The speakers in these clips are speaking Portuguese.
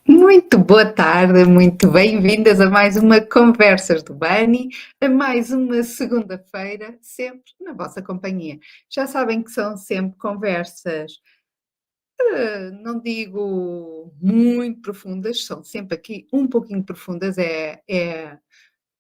Muito boa tarde, muito bem-vindas a mais uma Conversas do Bani, a mais uma segunda-feira, sempre na vossa companhia. Já sabem que são sempre conversas, não digo muito profundas, são sempre aqui um pouquinho profundas, é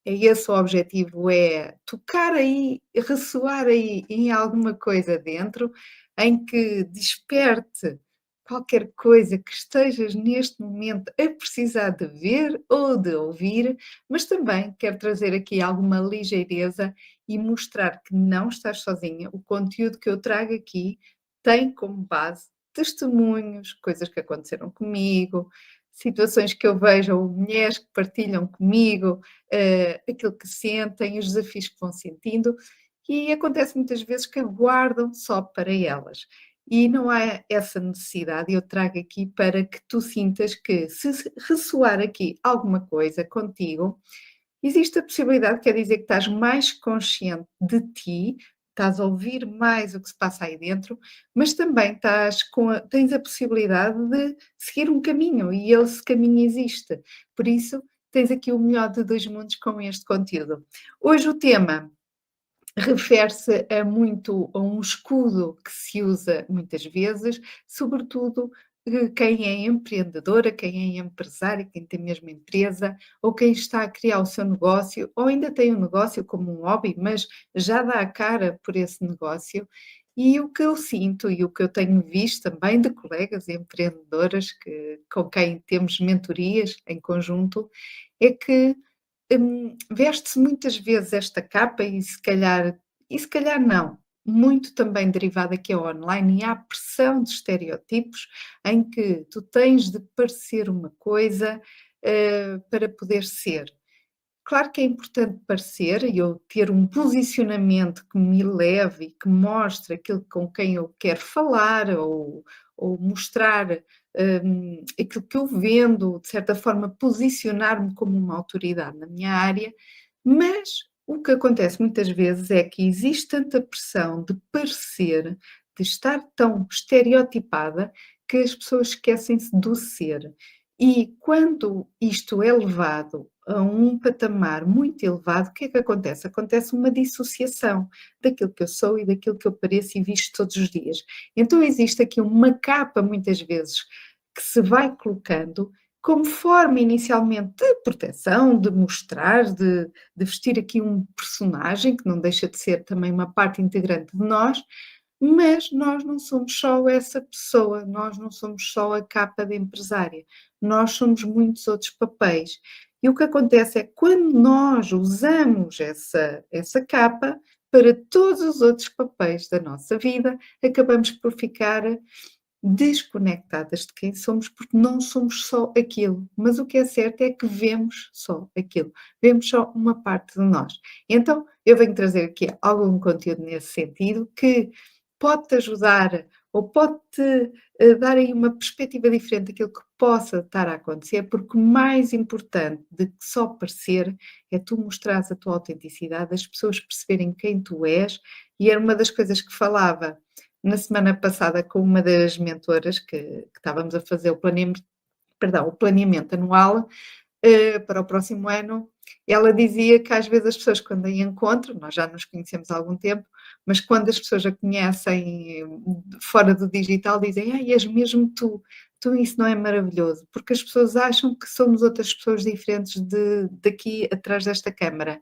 esse o objetivo, é tocar aí, ressoar aí em alguma coisa dentro, em que desperte qualquer coisa que estejas neste momento a precisar de ver ou de ouvir, mas também quero trazer aqui alguma ligeireza e mostrar que não estás sozinha. O conteúdo que eu trago aqui tem como base testemunhos, coisas que aconteceram comigo, situações que eu vejo ou mulheres que partilham comigo, aquilo que sentem, os desafios que vão sentindo, e acontece muitas vezes que guardam só para elas. E não há essa necessidade, eu trago aqui para que tu sintas que, se ressoar aqui alguma coisa contigo, existe a possibilidade, quer dizer que estás mais consciente de ti, estás a ouvir mais o que se passa aí dentro, mas também tens a possibilidade de seguir um caminho e esse caminho existe. Por isso, tens aqui o melhor de dois mundos com este conteúdo. Hoje o tema refere-se a um escudo que se usa muitas vezes, sobretudo quem é empreendedora, quem é empresária, quem tem mesmo empresa, ou quem está a criar o seu negócio, ou ainda tem um negócio como um hobby, mas já dá a cara por esse negócio. E o que eu sinto e o que eu tenho visto também de colegas empreendedoras com quem temos mentorias em conjunto, é que veste-se muitas vezes esta capa e se calhar não, muito também derivada que é online e há pressão de estereótipos em que tu tens de parecer uma coisa, para poder ser. Claro que é importante parecer e eu ter um posicionamento que me leve e que mostre aquilo com quem eu quero falar ou mostrar, aquilo que eu vendo, de certa forma posicionar-me como uma autoridade na minha área, mas o que acontece muitas vezes é que existe tanta pressão de parecer, de estar tão estereotipada, que as pessoas esquecem-se do ser. E quando isto é levado a um patamar muito elevado, o que é que acontece? Acontece uma dissociação daquilo que eu sou e daquilo que eu pareço e visto todos os dias. Então existe aqui uma capa, muitas vezes, que se vai colocando como forma inicialmente de proteção, de mostrar, de vestir aqui um personagem, que não deixa de ser também uma parte integrante de nós, mas nós não somos só essa pessoa, nós não somos só a capa de empresária, nós somos muitos outros papéis. E o que acontece é que quando nós usamos essa capa para todos os outros papéis da nossa vida, acabamos por ficar desconectadas de quem somos, porque não somos só aquilo. Mas o que é certo é que vemos só aquilo, vemos só uma parte de nós. Então, eu venho trazer aqui algum conteúdo nesse sentido que pode-te ajudar ou pode-te dar aí uma perspectiva diferente daquilo que possa estar a acontecer, porque o mais importante de que só parecer é tu mostrares a tua autenticidade, as pessoas perceberem quem tu és, e era uma das coisas que falava na semana passada com uma das mentoras que estávamos a fazer o planeamento anual, para o próximo ano, ela dizia que às vezes as pessoas quando a encontram, nós já nos conhecemos há algum tempo, mas quando as pessoas a conhecem fora do digital dizem: "Ai, és mesmo tu, tu isso não é maravilhoso?", porque as pessoas acham que somos outras pessoas diferentes daqui atrás desta câmara.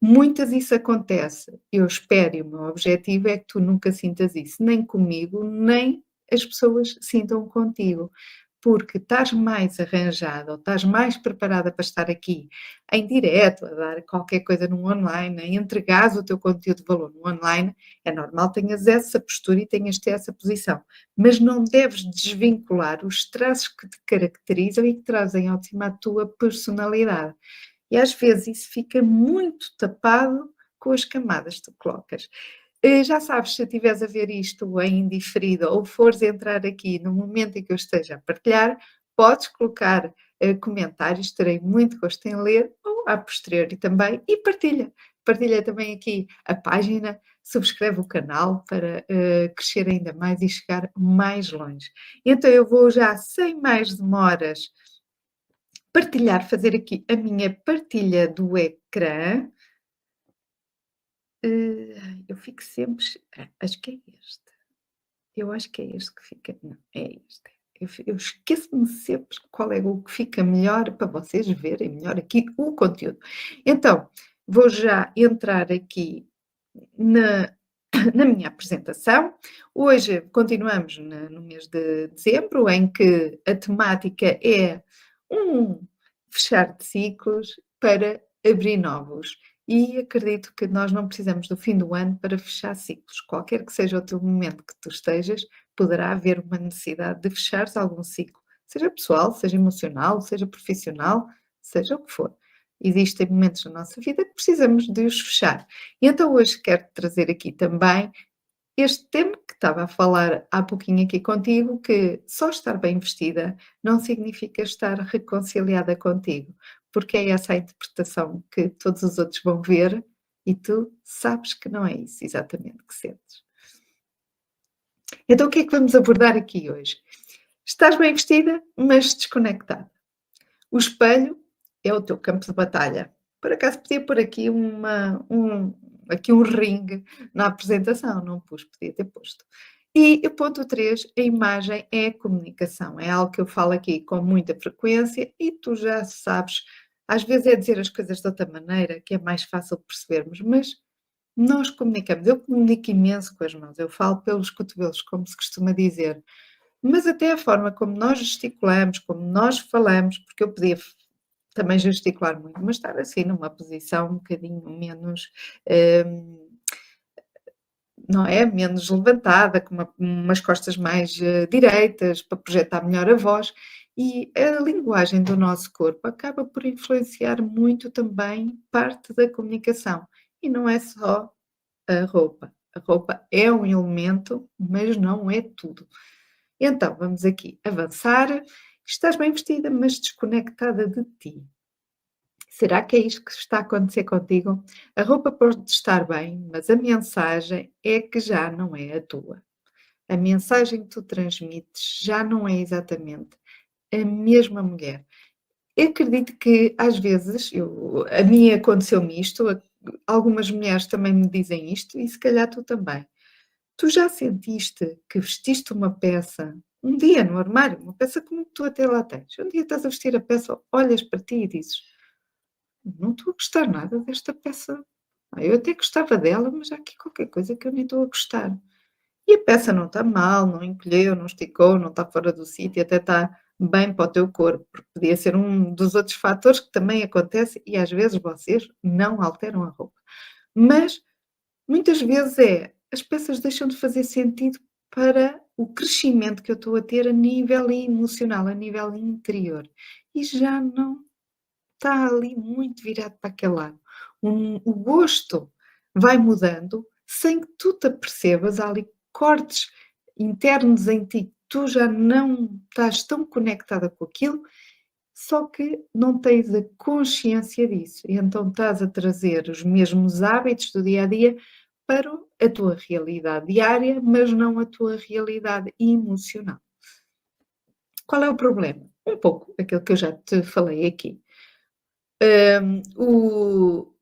Muitas isso acontece. Eu espero e o meu objetivo é que tu nunca sintas isso, nem comigo, nem as pessoas sintam contigo, porque estás mais arranjada ou estás mais preparada para estar aqui em direto, a dar qualquer coisa no online, a entregares o teu conteúdo de valor no online, é normal tenhas essa postura e tenhas de ter essa posição, mas não deves desvincular os traços que te caracterizam e que trazem ao de cima a tua personalidade. E às vezes isso fica muito tapado com as camadas que tu colocas. Já sabes, se estiveres a ver isto em diferido ou fores entrar aqui no momento em que eu esteja a partilhar, podes colocar comentários, terei muito gosto em ler, ou a posteriori também, e partilha. partilha também aqui a página, subscreve o canal para crescer ainda mais e chegar mais longe. Então eu vou já, sem mais demoras, fazer aqui a minha partilha do ecrã. Eu fico sempre. Acho que é este. Eu acho que é este que fica. Não, é este. Eu esqueço-me sempre qual é o que fica melhor para vocês verem melhor aqui o conteúdo. Então, vou já entrar aqui na, na minha apresentação. Hoje continuamos no mês de dezembro, em que a temática é um fechar de ciclos para abrir novos. E acredito que nós não precisamos do fim do ano para fechar ciclos. Qualquer que seja o teu momento que tu estejas, poderá haver uma necessidade de fechares algum ciclo, seja pessoal, seja emocional, seja profissional, seja o que for. Existem momentos na nossa vida que precisamos de os fechar. E então hoje quero trazer aqui também este tema que estava a falar há pouquinho aqui contigo, que só estar bem vestida não significa estar reconciliada contigo, porque é essa a interpretação que todos os outros vão ver e tu sabes que não é isso exatamente que sentes. Então o que é que vamos abordar aqui hoje? Estás bem vestida, mas desconectada. O espelho é o teu campo de batalha. Por acaso podia pôr aqui aqui um ringue na apresentação, não pus, podia ter posto. E o ponto 3, a imagem é a comunicação. É algo que eu falo aqui com muita frequência e tu já sabes, às vezes é dizer as coisas de outra maneira, que é mais fácil de percebermos, mas nós comunicamos. Eu comunico imenso com as mãos, eu falo pelos cotovelos, como se costuma dizer. Mas até a forma como nós gesticulamos, como nós falamos, porque eu podia também gesticular muito, mas estar assim numa posição um bocadinho menos, não é? Menos levantada, com umas costas mais direitas, para projetar melhor a voz. E a linguagem do nosso corpo acaba por influenciar muito também parte da comunicação. E não é só a roupa. A roupa é um elemento, mas não é tudo. Então, vamos aqui avançar. Estás bem vestida, mas desconectada de ti. Será que é isto que está a acontecer contigo? A roupa pode estar bem, mas a mensagem é que já não é a tua. A mensagem que tu transmites já não é exatamente a mesma mulher. Eu acredito que às vezes, a mim aconteceu-me isto, algumas mulheres também me dizem isto e se calhar tu também. Tu já sentiste que vestiste uma peça, um dia no armário, uma peça como tu até lá tens, um dia estás a vestir a peça, olhas para ti e dizes: "Não estou a gostar nada desta peça. Eu até gostava dela, mas há aqui qualquer coisa que eu nem estou a gostar". E a peça não está mal, não encolheu, não esticou, não está fora do sítio, até está bem para o teu corpo, porque podia ser um dos outros fatores que também acontece e às vezes vocês não alteram a roupa. Mas muitas vezes as peças deixam de fazer sentido para o crescimento que eu estou a ter a nível emocional, a nível interior. E já não está ali muito virado para aquele lado. O gosto vai mudando sem que tu te apercebas, há ali cortes internos em ti, que tu já não estás tão conectada com aquilo, só que não tens a consciência disso. E então estás a trazer os mesmos hábitos do dia a dia para a tua realidade diária, mas não a tua realidade emocional. Qual é o problema? Um pouco aquilo que eu já te falei aqui. O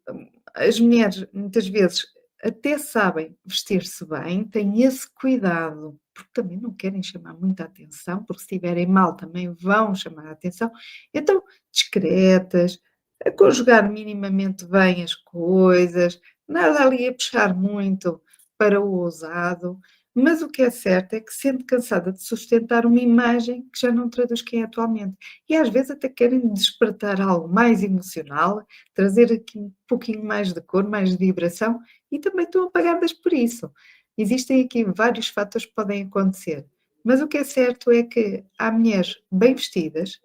as mulheres muitas vezes até sabem vestir-se bem, têm esse cuidado, porque também não querem chamar muita atenção, porque se estiverem mal também vão chamar a atenção, então discretas, a conjugar minimamente bem as coisas, nada ali a puxar muito para o ousado, mas o que é certo é que se sente cansada de sustentar uma imagem que já não traduz quem é atualmente. E às vezes até querem despertar algo mais emocional, trazer aqui um pouquinho mais de cor, mais de vibração e também estão apagadas por isso. Existem aqui vários fatores que podem acontecer, mas o que é certo é que há mulheres bem vestidas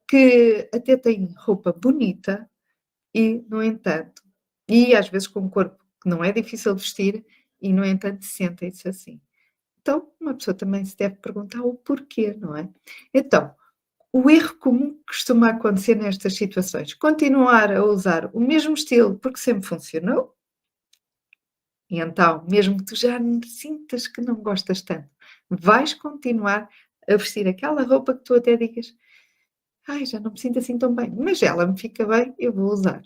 que até têm roupa bonita e, no entanto, e às vezes com um corpo que não é difícil de vestir e, no entanto, sentem-se assim. Então, uma pessoa também se deve perguntar o porquê, não é? Então, o erro comum que costuma acontecer nestas situações, continuar a usar o mesmo estilo porque sempre funcionou, E então, mesmo que tu já sintas que não gostas tanto, vais continuar a vestir aquela roupa que tu até digas: "Ai, já não me sinto assim tão bem, mas ela me fica bem, eu vou usar".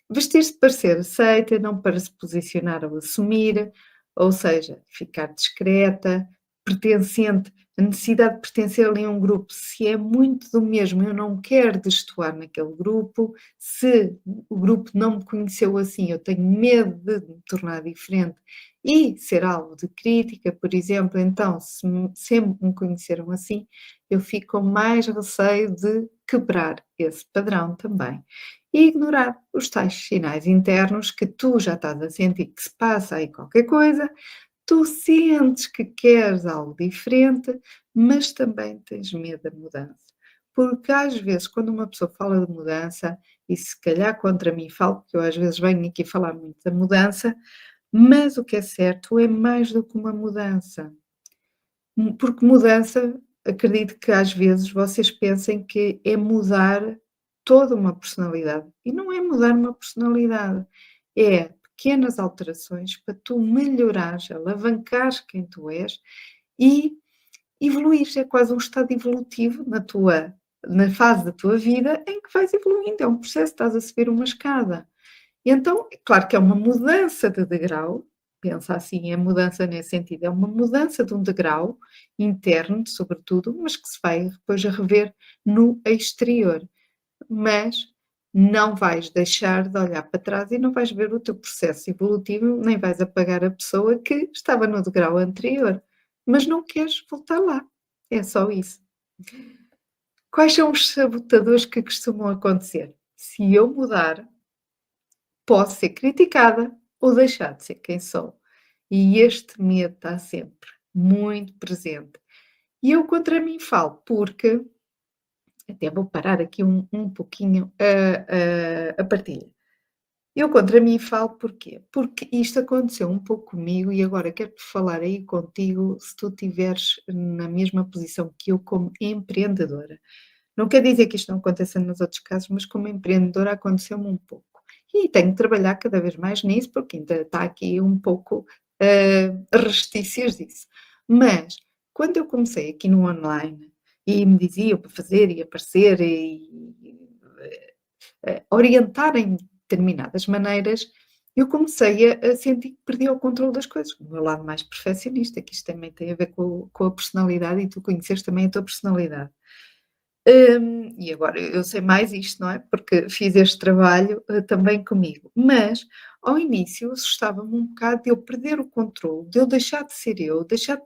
Vestir-se para ser aceita, não para se posicionar ou assumir, ou seja, ficar discreta, pertencente, a necessidade de pertencer ali a um grupo, se é muito do mesmo, eu não quero destoar naquele grupo, se o grupo não me conheceu assim, eu tenho medo de me tornar diferente e ser alvo de crítica, por exemplo, então, se sempre me conheceram assim, eu fico com mais receio de quebrar esse padrão também e ignorar os tais sinais internos que tu já estás a sentir que se passa aí qualquer coisa, tu sentes que queres algo diferente, mas também tens medo da mudança. Porque às vezes, quando uma pessoa fala de mudança, e se calhar contra mim falo, porque eu às vezes venho aqui falar muito da mudança, mas o que é certo é mais do que uma mudança. Porque mudança, acredito que às vezes vocês pensem que é mudar toda uma personalidade. E não é mudar uma personalidade, é pequenas alterações para tu melhorares, alavancares quem tu és e evoluires. É quase um estado evolutivo na fase da tua vida em que vais evoluindo. É um processo, estás a subir uma escada. E então, é claro que é uma mudança de degrau, pensa assim, é mudança nesse sentido, é uma mudança de um degrau interno, sobretudo, mas que se vai depois a rever no exterior. Mas não vais deixar de olhar para trás e não vais ver o teu processo evolutivo, nem vais apagar a pessoa que estava no degrau anterior, mas não queres voltar lá. É só isso. Quais são os sabotadores que costumam acontecer? Se eu mudar, posso ser criticada ou deixar de ser quem sou. E este medo está sempre muito presente. E eu contra mim falo, porque até vou parar aqui um pouquinho a partilha. Eu contra mim falo porquê? Porque isto aconteceu um pouco comigo e agora quero-te falar aí contigo se tu estiveres na mesma posição que eu como empreendedora. Não quer dizer que isto não aconteça nos outros casos, mas como empreendedora aconteceu-me um pouco. E tenho que trabalhar cada vez mais nisso, porque ainda está aqui um pouco restícios disso. Mas quando eu comecei aqui no online e me diziam para fazer e aparecer e orientar em determinadas maneiras, eu comecei a sentir que perdia o controle das coisas. O meu lado mais perfeccionista, que isto também tem a ver com a personalidade e tu conheces também a tua personalidade. E agora eu sei mais isto, não é? Porque fiz este trabalho, também comigo. Mas, ao início, assustava-me um bocado de eu perder o controle, de eu deixar de ser eu, deixar de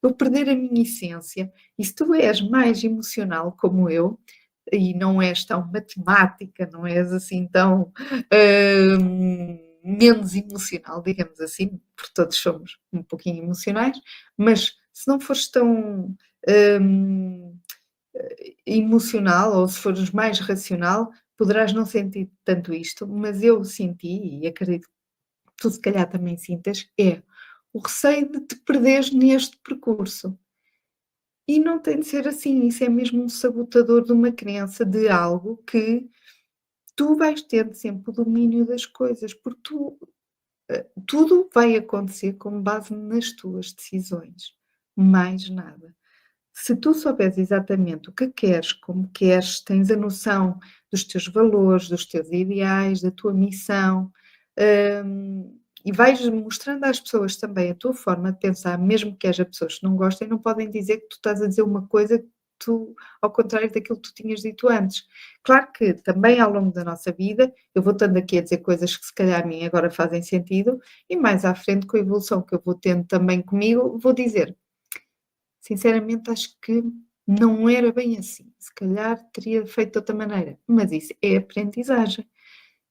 eu perder a minha essência. E se tu és mais emocional como eu, e não és tão matemática, não és assim tão, menos emocional, digamos assim, porque todos somos um pouquinho emocionais, mas se não fores tão, hum emocional ou se fores mais racional, poderás não sentir tanto isto, mas eu senti e acredito que tu se calhar também sintas, é o receio de te perderes neste percurso. E não tem de ser assim, isso é mesmo um sabotador de uma crença de algo que tu vais tendo sempre o domínio das coisas, porque tudo vai acontecer com base nas tuas decisões, mais nada. Se tu souberes exatamente o que queres, como queres, tens a noção dos teus valores, dos teus ideais, da tua missão, e vais mostrando às pessoas também a tua forma de pensar, mesmo que haja pessoas que não gostem, não podem dizer que tu estás a dizer uma coisa que tu, ao contrário daquilo que tu tinhas dito antes. Claro que também ao longo da nossa vida, eu vou estando aqui a dizer coisas que se calhar a mim agora fazem sentido, e mais à frente, com a evolução que eu vou tendo também comigo, vou dizer: sinceramente, acho que não era bem assim. Se calhar teria feito de outra maneira, mas isso é aprendizagem.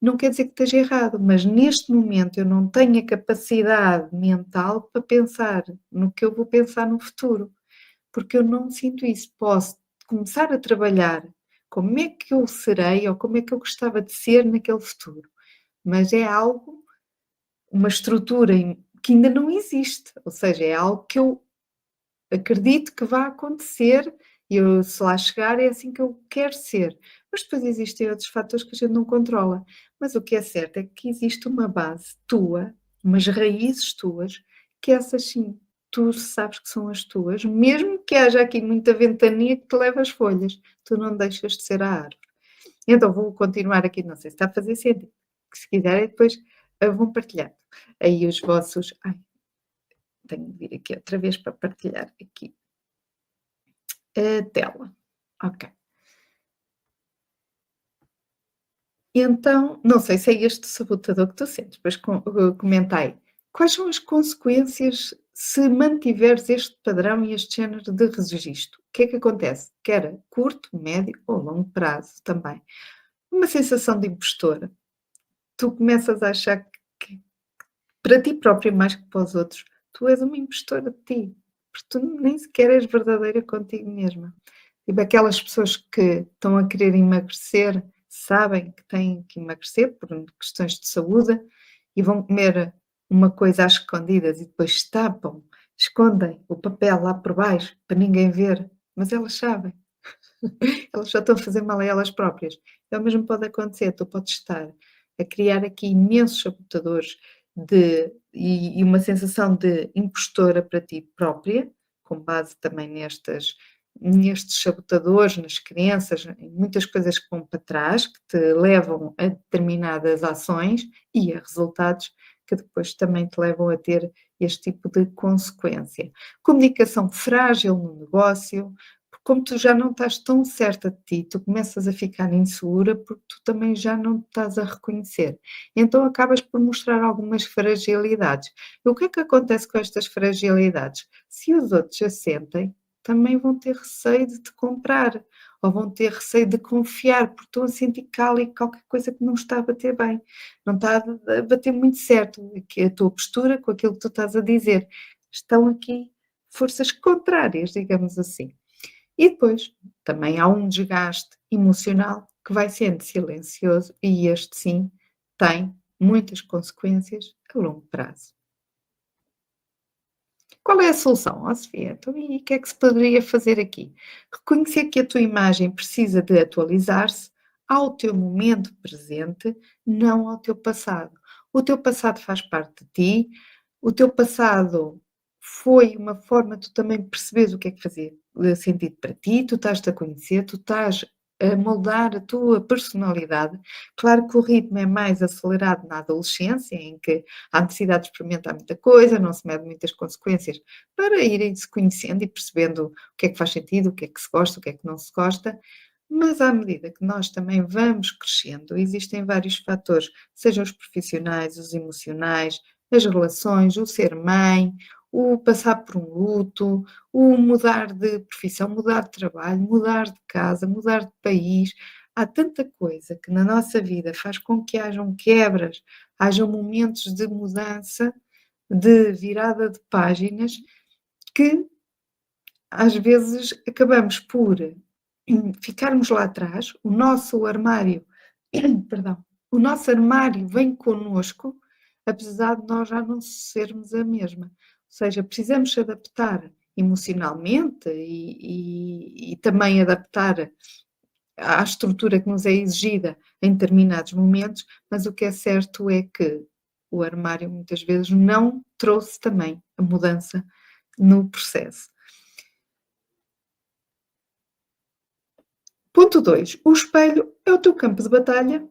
Não quer dizer que esteja errado, mas neste momento eu não tenho a capacidade mental para pensar no que eu vou pensar no futuro, porque eu não sinto isso. Posso começar a trabalhar como é que eu serei ou como é que eu gostava de ser naquele futuro, mas é algo, uma estrutura que ainda não existe, ou seja, é algo que eu acredito que vá acontecer e eu, se lá chegar, é assim que eu quero ser. Mas depois existem outros fatores que a gente não controla. Mas o que é certo é que existe uma base tua umas raízes tuas, que essas sim, tu sabes que são as tuas, mesmo que haja aqui muita ventania que te leve as folhas, tu não deixas de ser a árvore. Então vou continuar aqui, não sei se está a fazer sentido, que se quiserem depois vão partilhando aí os vossos. Ai, tenho de vir aqui outra vez para partilhar aqui a tela. Ok. Então, não sei se é este sabotador que tu sentes, mas comenta aí. Quais são as consequências se mantiveres este padrão e este género de registro? O que é que acontece? Quer a curto, médio ou longo prazo também. Uma sensação de impostora. Tu começas a achar que para ti próprio mais que para os outros, tu és uma impostora de ti, porque tu nem sequer és verdadeira contigo mesma. Tipo aquelas pessoas que estão a querer emagrecer, sabem que têm que emagrecer por questões de saúde e vão comer uma coisa às escondidas e depois tapam, escondem o papel lá por baixo para ninguém ver, mas elas sabem. Elas só estão a fazer mal a elas próprias. É o mesmo pode acontecer, tu podes estar a criar aqui imensos sabotadores e uma sensação de impostora para ti própria, com base também nestes sabotadores, nas crenças, em muitas coisas que vão para trás, que te levam a determinadas ações e a resultados que depois também te levam a ter este tipo de consequência. Comunicação frágil no negócio, como tu já não estás tão certa de ti, tu começas a ficar insegura porque tu também já não te estás a reconhecer. Então acabas por mostrar algumas fragilidades. E o que é que acontece com estas fragilidades? Se os outros a sentem, também vão ter receio de te comprar ou vão ter receio de confiar, porque estão a sentir que há ali qualquer coisa que não está a bater bem, não está a bater muito certo, que a tua postura com aquilo que tu estás a dizer. Estão aqui forças contrárias, digamos assim. E depois também há um desgaste emocional que vai sendo silencioso e este sim tem muitas consequências a longo prazo. Qual é a solução? Ó Sofia, então e o que é que se poderia fazer aqui? Reconhecer que a tua imagem precisa de atualizar-se ao teu momento presente, não ao teu passado. O teu passado faz parte de ti, o teu passado foi uma forma de tu também perceberes o que é que fazia sentido para ti, tu estás-te a conhecer, tu estás a moldar a tua personalidade. Claro que o ritmo é mais acelerado na adolescência, em que há necessidade de experimentar muita coisa, não se mede muitas consequências para irem se conhecendo e percebendo o que é que faz sentido, o que é que se gosta, o que é que não se gosta. Mas à medida que nós também vamos crescendo, existem vários fatores, sejam os profissionais, os emocionais, as relações, o ser mãe, o passar por um luto, o mudar de profissão, mudar de trabalho, mudar de casa, mudar de país. Há tanta coisa que na nossa vida faz com que hajam quebras, hajam momentos de mudança, de virada de páginas, que às vezes acabamos por ficarmos lá atrás, o nosso armário, perdão, o nosso armário vem connosco, apesar de nós já não sermos a mesma. Ou seja, precisamos se adaptar emocionalmente e também adaptar à estrutura que nos é exigida em determinados momentos, mas o que é certo é que o armário muitas vezes não trouxe também a mudança no processo. Ponto 2. O espelho é o teu campo de batalha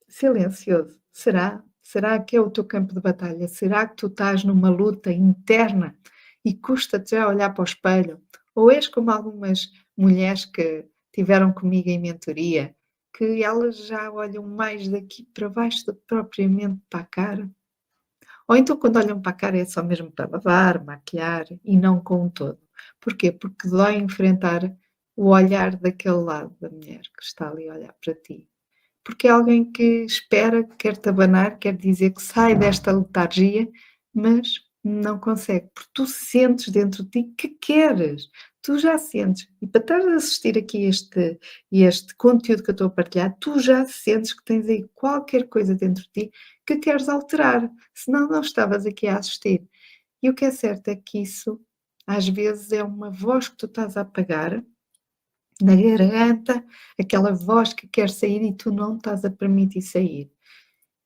silencioso. Será? Será que é o teu campo de batalha? Será que tu estás numa luta interna e custa-te já olhar para o espelho? Ou és como algumas mulheres que tiveram comigo em mentoria, que elas já olham mais daqui para baixo do que propriamente para a cara? Ou então quando olham para a cara é só mesmo para lavar, maquilhar e não com o todo. Porquê? Porque dói enfrentar o olhar daquele lado da mulher que está ali a olhar para ti. Porque é alguém que espera, quer-te abanar, quer dizer que sai desta letargia, mas não consegue, porque tu sentes dentro de ti que queres, tu já sentes. E para estar a assistir aqui este conteúdo que eu estou a partilhar, tu já sentes que tens aí qualquer coisa dentro de ti que queres alterar, senão não estavas aqui a assistir. E o que é certo é que isso, às vezes, é uma voz que tu estás a apagar na garganta, aquela voz que quer sair e tu não estás a permitir sair.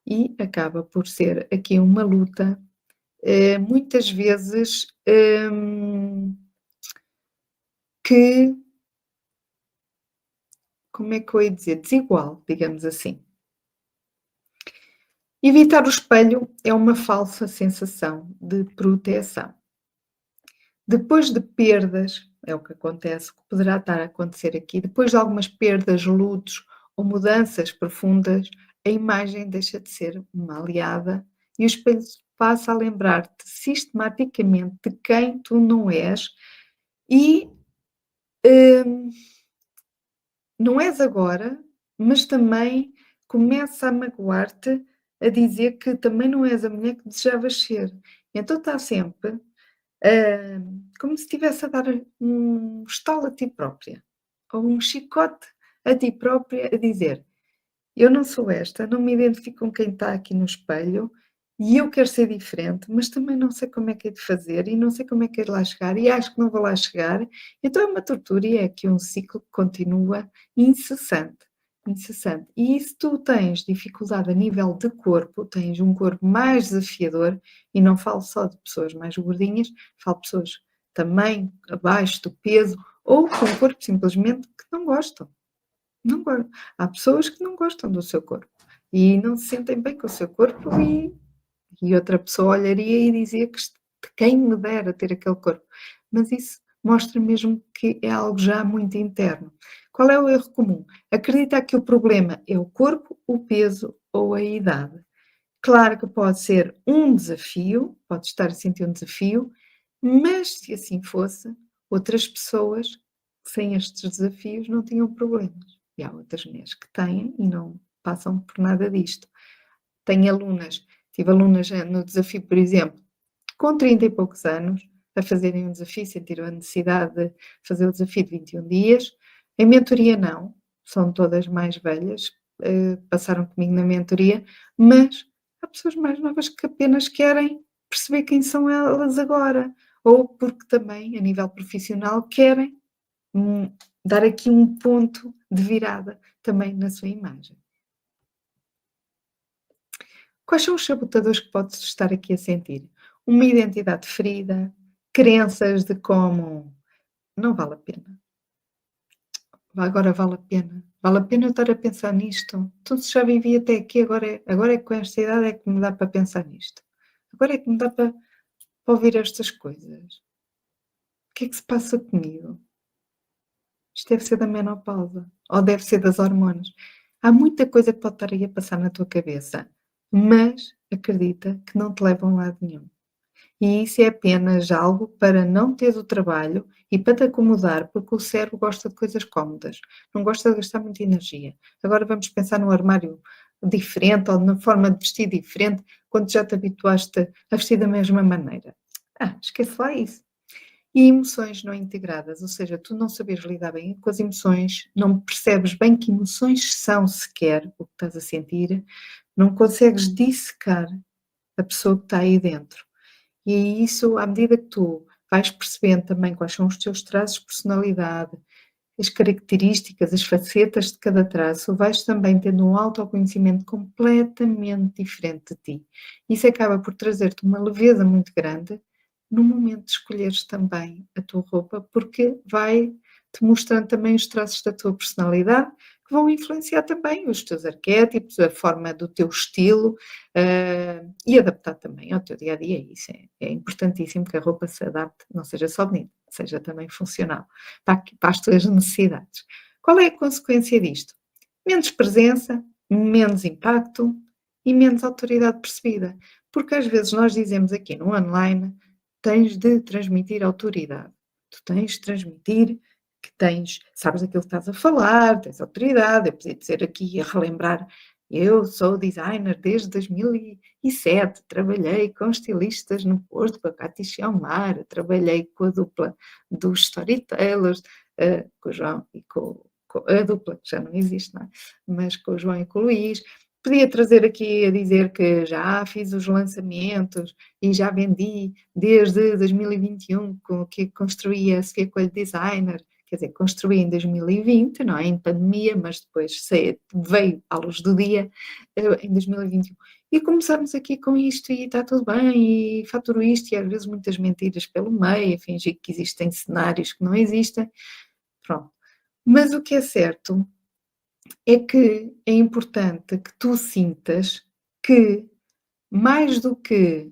e acaba por ser aqui uma luta, muitas vezes, que, como é que eu ia dizer, desigual, digamos assim. Evitar o espelho é uma falsa sensação de proteção. Depois de perdas, é o que acontece, o que poderá estar a acontecer aqui, depois de algumas perdas, lutos ou mudanças profundas, a imagem deixa de ser uma aliada e o espelho passa a lembrar-te sistematicamente de quem tu não és e hum, não és agora, mas também começa a magoar-te a dizer que também não és a mulher que desejavas ser. Então está sempre como se estivesse a dar um estalo a ti própria, ou um chicote a ti própria, a dizer: "Eu não sou esta, não me identifico com quem está aqui no espelho e eu quero ser diferente, mas também não sei como é que é de fazer e não sei como é que é de lá chegar e acho que não vou lá chegar". Então é uma tortura e é aqui um ciclo que continua incessante, incessante. E se tu tens dificuldade a nível de corpo, tens um corpo mais desafiador, e não falo só de pessoas mais gordinhas, falo de pessoas também abaixo do peso ou com um corpo simplesmente que não gostam. Não go Há pessoas que não gostam do seu corpo e não se sentem bem com o seu corpo e outra pessoa olharia e dizia que quem me dera ter aquele corpo. Mas isso mostra mesmo que é algo já muito interno. Qual é o erro comum? Acreditar que o problema é o corpo, o peso ou a idade. Claro que pode ser um desafio, pode estar a sentir um desafio, mas se assim fosse, outras pessoas sem estes desafios não tinham problemas. E há outras mulheres que têm e não passam por nada disto. Tenho alunas, tive alunas no desafio, por exemplo, com 30 e poucos anos, a fazerem um desafio, sentiram a necessidade de fazer o desafio de 21 dias. Em mentoria não, são todas mais velhas, passaram comigo na mentoria, mas há pessoas mais novas que apenas querem perceber quem são elas agora, ou porque também, a nível profissional, querem dar aqui um ponto de virada também na sua imagem. Quais são os sabotadores que podes estar aqui a sentir? Uma identidade ferida, crenças de como não vale a pena, agora vale a pena eu estar a pensar nisto. Então, se já vivi até aqui, agora é que com esta idade é que me dá para pensar nisto. Agora é que me dá para ouvir estas coisas. O que é que se passa comigo? Isto deve ser da menopausa ou deve ser das hormonas. Há muita coisa que pode estar aí a passar na tua cabeça, mas acredita que não te levam a lado nenhum. E isso é apenas algo para não teres o trabalho e para te acomodar, porque o cérebro gosta de coisas cómodas, não gosta de gastar muita energia. Agora vamos pensar num armário diferente ou numa forma de vestir diferente, quando já te habituaste a vestir da mesma maneira. Esquece lá isso. E emoções não integradas, ou seja, tu não sabes lidar bem com as emoções, não percebes bem que emoções são sequer o que estás a sentir, não consegues dissecar a pessoa que está aí dentro. E isso, à medida que tu vais percebendo também quais são os teus traços de personalidade, as características, as facetas de cada traço, vais também tendo um autoconhecimento completamente diferente de ti. Isso acaba por trazer-te uma leveza muito grande no momento de escolheres também a tua roupa, porque vai-te mostrando também os traços da tua personalidade, que vão influenciar também os teus arquétipos, a forma do teu estilo, e adaptar também ao teu dia a dia. Isso é importantíssimo que a roupa se adapte, não seja só bonita, seja também funcional para as tuas necessidades. Qual é a consequência disto? Menos presença, menos impacto e menos autoridade percebida. Porque às vezes nós dizemos aqui no online, tens de transmitir autoridade. Tu tens de transmitir que sabes aquilo que estás a falar, tens autoridade. Eu podia dizer aqui, a relembrar, eu sou designer desde 2007, trabalhei com estilistas no Porto, com a Cátia Xiomara, trabalhei com a dupla dos storytellers, com o João e com a dupla, que já não existe, não é? Mas com o João e com o Luís. Podia trazer aqui a dizer que já fiz os lançamentos e já vendi desde 2021 com que construí a Sofia Coelho Designer, quer dizer, construí em 2020, não é? Em pandemia, mas depois veio à luz do dia em 2021. E começamos aqui com isto e está tudo bem, e faturo isto, e às vezes muitas mentiras pelo meio, a fingir que existem cenários que não existem. Pronto. Mas o que é certo é que é importante que tu sintas que, mais do que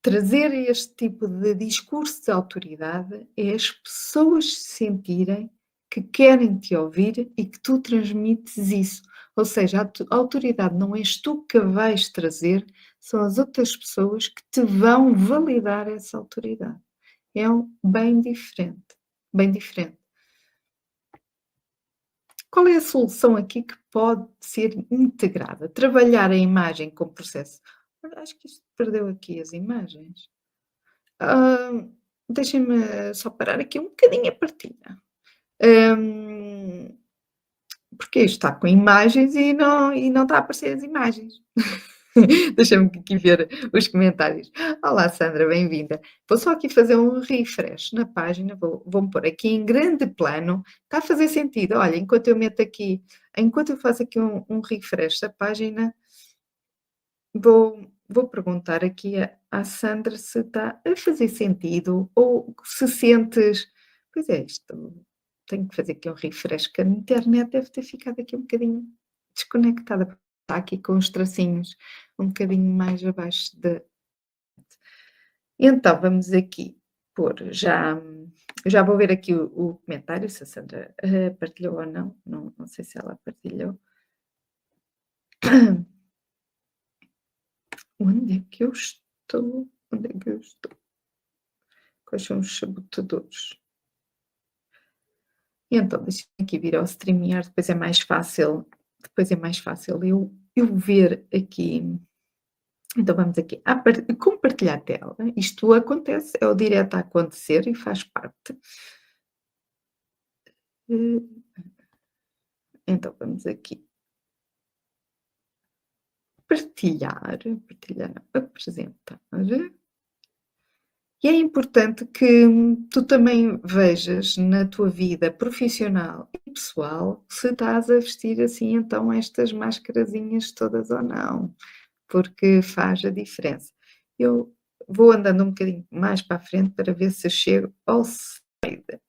trazer este tipo de discurso de autoridade, é as pessoas sentirem que querem te ouvir e que tu transmites isso. Ou seja, a autoridade não és tu que a vais trazer, são as outras pessoas que te vão validar essa autoridade. É bem diferente, bem diferente. Qual é a solução aqui que pode ser integrada? Trabalhar a imagem com processo. Olha, acho que isto perdeu aqui as imagens. Ah, deixem-me só parar aqui um bocadinho a partilha. Hum, porque isto está com imagens e não está a aparecer as imagens. Deixa-me aqui ver os comentários. Olá, Sandra, bem-vinda. Vou só aqui fazer um refresh na página, vou-me pôr aqui em grande plano. Está a fazer sentido? Olha, enquanto eu faço aqui um refresh da página, vou perguntar aqui à Sandra se está a fazer sentido ou se sentes. Pois é, isto tenho que fazer aqui um refresh, que a internet deve ter ficado aqui um bocadinho desconectada. Está aqui com os tracinhos um bocadinho mais abaixo de. Então, vamos aqui pôr já. Já vou ver aqui o comentário, se a Sandra partilhou ou não. Não sei se ela partilhou. Onde é que eu estou? Onde é que eu estou? Quais são os sabotadores? E então, deixa-me aqui vir ao StreamYard, depois é mais fácil eu ver aqui. Então vamos aqui, compartilhar a tela. Isto acontece, é o direto a acontecer e faz parte. Eh, Então vamos aqui. Partilhar, não, apresentar. E é importante que tu também vejas na tua vida profissional e pessoal se estás a vestir assim então estas mascarazinhas todas ou não, porque faz a diferença. Eu vou andando um bocadinho mais para a frente para ver se chego ao slide,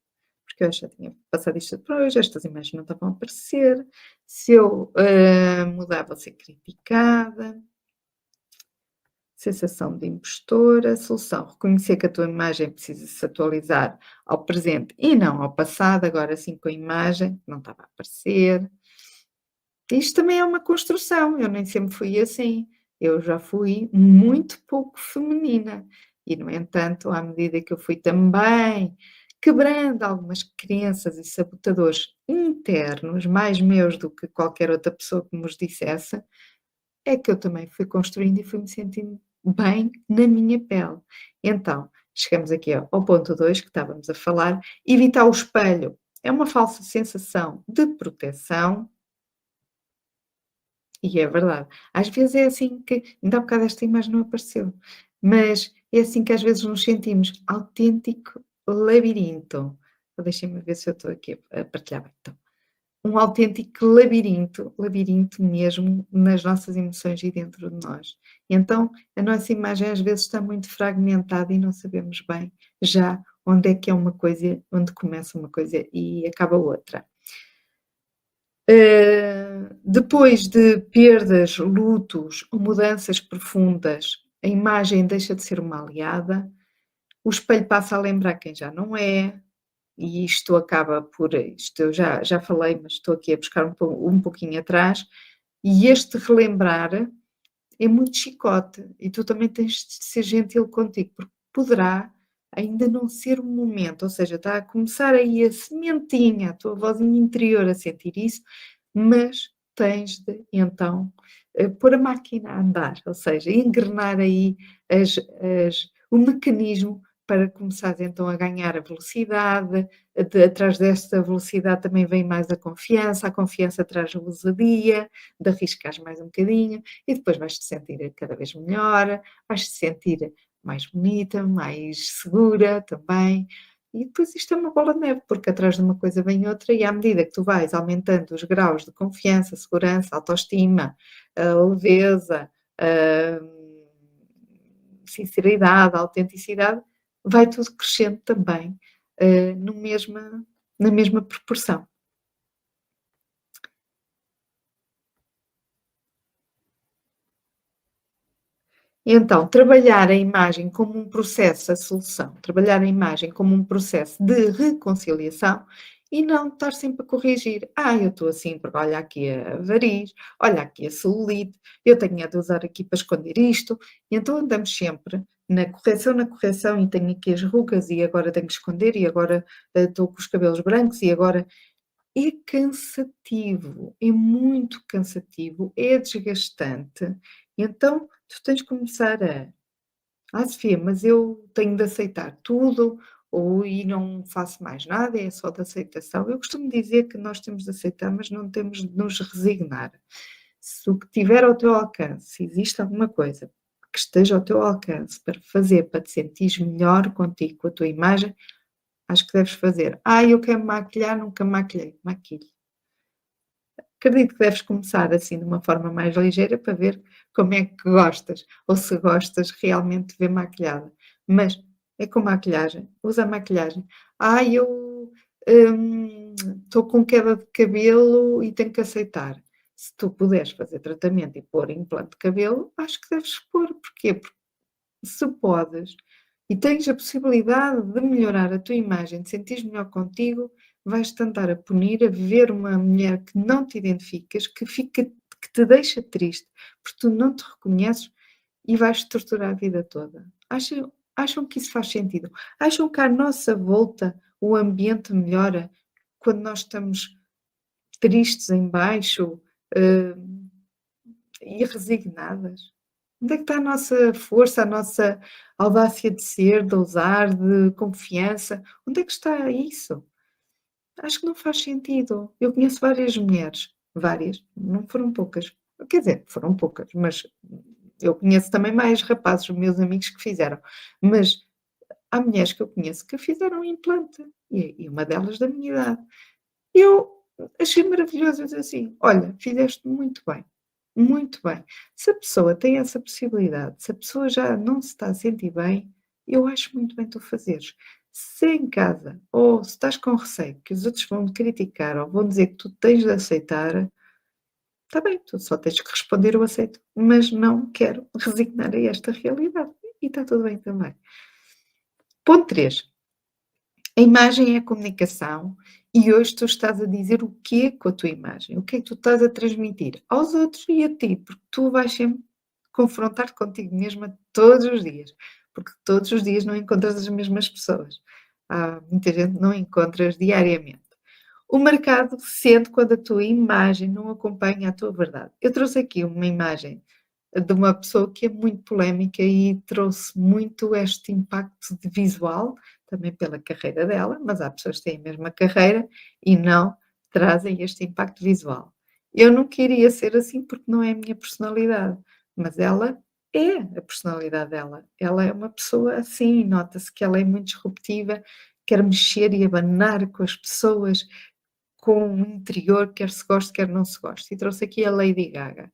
porque eu já tinha passado isto por hoje, estas imagens não estavam a aparecer. Se eu mudar, vou ser criticada. Sensação de impostora, solução, reconhecer que a tua imagem precisa se atualizar ao presente e não ao passado, agora sim com a imagem, não estava a aparecer. Isto também é uma construção, eu nem sempre fui assim, eu já fui muito pouco feminina e, no entanto, à medida que eu fui também quebrando algumas crenças e sabotadores internos, mais meus do que qualquer outra pessoa que me os dissesse, é que eu também fui construindo e fui-me sentindo bem na minha pele. Então, chegamos aqui ao ponto 2 que estávamos a falar, evitar o espelho é uma falsa sensação de proteção, e é verdade. Às vezes é assim que, ainda há bocado esta imagem não apareceu, mas é assim que às vezes nos sentimos, autêntico labirinto. Deixem-me ver se eu estou aqui a partilhar bem. Então, um autêntico labirinto mesmo nas nossas emoções e dentro de nós. Então, a nossa imagem às vezes está muito fragmentada e não sabemos bem já onde é que é uma coisa, onde começa uma coisa e acaba outra. Depois de perdas, lutos ou mudanças profundas, a imagem deixa de ser uma aliada, o espelho passa a lembrar quem já não é, e isto acaba por isto eu já falei, mas estou aqui a buscar um pouquinho atrás, e este relembrar é muito chicote, e tu também tens de ser gentil contigo, porque poderá ainda não ser o momento, ou seja, está a começar aí a sementinha, a tua vozinha interior a sentir isso, mas tens de então, pôr a máquina a andar, ou seja, engrenar aí o mecanismo para começares então a ganhar a velocidade, atrás desta velocidade também vem mais a confiança traz a ousadia, de arriscares mais um bocadinho, e depois vais-te sentir cada vez melhor, vais-te sentir mais bonita, mais segura também. E depois isto é uma bola de neve, porque atrás de uma coisa vem outra, e à medida que tu vais aumentando os graus de confiança, segurança, autoestima, a leveza, a sinceridade, a autenticidade, vai tudo crescendo também, no mesma na mesma proporção. E então, trabalhar a imagem como um processo, a solução, trabalhar a imagem como um processo de reconciliação e não estar sempre a corrigir. Ah, eu estou assim porque olha aqui a variz, olha aqui a celulite, eu tenho é de usar aqui para esconder isto. E então andamos sempre na correção, e tenho aqui as rugas e agora tenho que esconder e agora estou com os cabelos brancos e agora é cansativo, é muito cansativo, é desgastante. Então, tu tens que começar a: "Ah, Sofia, mas eu tenho de aceitar tudo ou e não faço mais nada, é só de aceitação". Eu costumo dizer que nós temos de aceitar, mas não temos de nos resignar. Se o que tiver ao teu alcance, se existe alguma coisa que esteja ao teu alcance para fazer, para te sentires melhor contigo, com a tua imagem, acho que deves fazer. "Ah, eu quero me maquilhar, nunca me maquilhei". Maquilhe. Acredito que deves começar assim de uma forma mais ligeira para ver como é que gostas, ou se gostas realmente de ver maquilhada. Mas é com maquilhagem, usa maquilhagem. Eu estou com queda de cabelo e tenho que aceitar. Se tu puderes fazer tratamento e pôr implante de cabelo, acho que deves pôr. Porquê? Porque se podes e tens a possibilidade de melhorar a tua imagem, de sentires melhor contigo, vais-te andar a punir, a ver uma mulher que não te identificas, que te deixa triste, porque tu não te reconheces e vais-te torturar a vida toda. Acham que isso faz sentido? Acham que à nossa volta o ambiente melhora quando nós estamos tristes em baixo, hum, e resignadas? Onde é que está a nossa força, a nossa audácia de ser, de ousar, de confiança? Onde é que está isso? Acho que não faz sentido. Eu conheço várias mulheres, várias, não foram poucas. Quer dizer, foram poucas, mas eu conheço também mais rapazes, meus amigos que fizeram. Mas há mulheres que eu conheço que fizeram implante e uma delas da minha idade. Eu achei maravilhoso, eu disse assim: "Olha, fizeste muito bem, muito bem". Se a pessoa tem essa possibilidade, se a pessoa já não se está a sentir bem, eu acho muito bem tu fazeres. Se é em casa ou se estás com receio que os outros vão te criticar ou vão dizer que tu tens de aceitar, está bem, tu só tens que responder: "Eu aceito, mas não quero resignar a esta realidade", e está tudo bem também. Ponto 3. A imagem é comunicação e hoje tu estás a dizer o quê com a tua imagem? O que é que tu estás a transmitir aos outros e a ti? Porque tu vais sempre confrontar-te contigo mesma todos os dias, porque todos os dias não encontras as mesmas pessoas. Há muita gente que não encontras diariamente. O mercado sente quando a tua imagem não acompanha a tua verdade. Eu trouxe aqui uma imagem de uma pessoa que é muito polémica e trouxe muito este impacto de visual, também pela carreira dela, mas há pessoas que têm a mesma carreira e não trazem este impacto visual. Eu não queria ser assim porque não é a minha personalidade, mas ela é a personalidade dela. Ela é uma pessoa assim, nota-se que ela é muito disruptiva, quer mexer e abanar com as pessoas, com o interior, quer se goste, quer não se goste. E trouxe aqui a Lady Gaga.